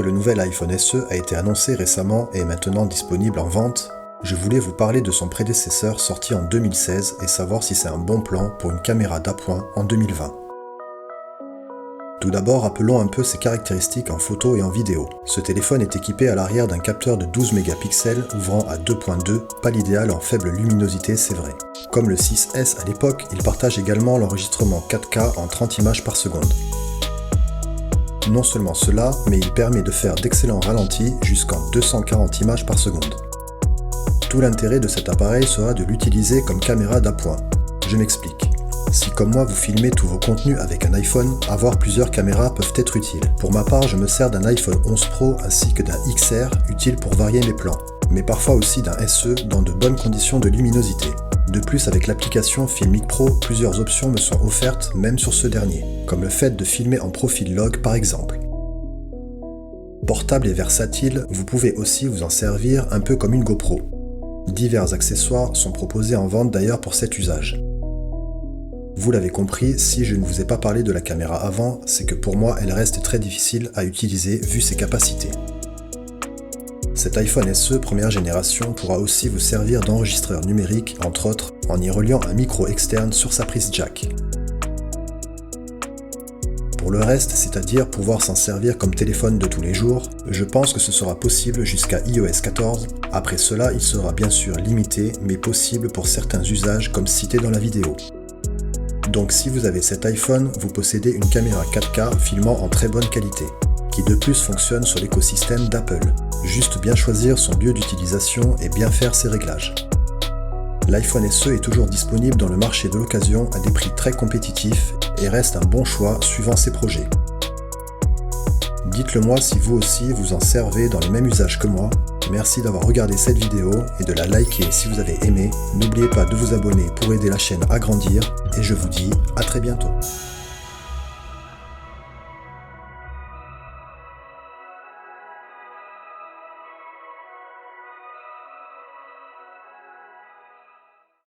le nouvel iPhone SE a été annoncé récemment et est maintenant disponible en vente, je voulais vous parler de son prédécesseur sorti en 2016 et savoir si c'est un bon plan pour une caméra d'appoint en 2020. Tout d'abord, rappelons un peu ses caractéristiques en photo et en vidéo. Ce téléphone est équipé à l'arrière d'un capteur de 12 mégapixels ouvrant à 2.2, pas l'idéal en faible luminosité, c'est vrai. Comme le 6S à l'époque, il partage également l'enregistrement 4K en 30 images par seconde. Non seulement cela, mais il permet de faire d'excellents ralentis jusqu'en 240 images par seconde. Tout l'intérêt de cet appareil sera de l'utiliser comme caméra d'appoint. Je m'explique. Si comme moi vous filmez tous vos contenus avec un iPhone, avoir plusieurs caméras peuvent être utiles. Pour ma part, je me sers d'un iPhone 11 Pro ainsi que d'un XR, utile pour varier mes plans, mais parfois aussi d'un SE dans de bonnes conditions de luminosité. De plus, avec l'application Filmic Pro, plusieurs options me sont offertes même sur ce dernier, comme le fait de filmer en profil log par exemple. Portable et versatile, vous pouvez aussi vous en servir un peu comme une GoPro. Divers accessoires sont proposés en vente d'ailleurs pour cet usage. Vous l'avez compris, si je ne vous ai pas parlé de la caméra avant, c'est que pour moi elle reste très difficile à utiliser vu ses capacités. Cet iPhone SE première génération pourra aussi vous servir d'enregistreur numérique, entre autres, en y reliant un micro externe sur sa prise jack. Pour le reste, c'est-à-dire pouvoir s'en servir comme téléphone de tous les jours, je pense que ce sera possible jusqu'à iOS 14. Après cela, il sera bien sûr limité, mais possible pour certains usages comme cité dans la vidéo. Donc si vous avez cet iPhone, vous possédez une caméra 4K filmant en très bonne qualité, qui de plus fonctionne sur l'écosystème d'Apple. Juste bien choisir son lieu d'utilisation et bien faire ses réglages. L'iPhone SE est toujours disponible dans le marché de l'occasion à des prix très compétitifs et reste un bon choix suivant ses projets. Dites-le moi si vous aussi vous en servez dans le même usage que moi. Merci d'avoir regardé cette vidéo et de la liker si vous avez aimé. N'oubliez pas de vous abonner pour aider la chaîne à grandir et je vous dis à très bientôt.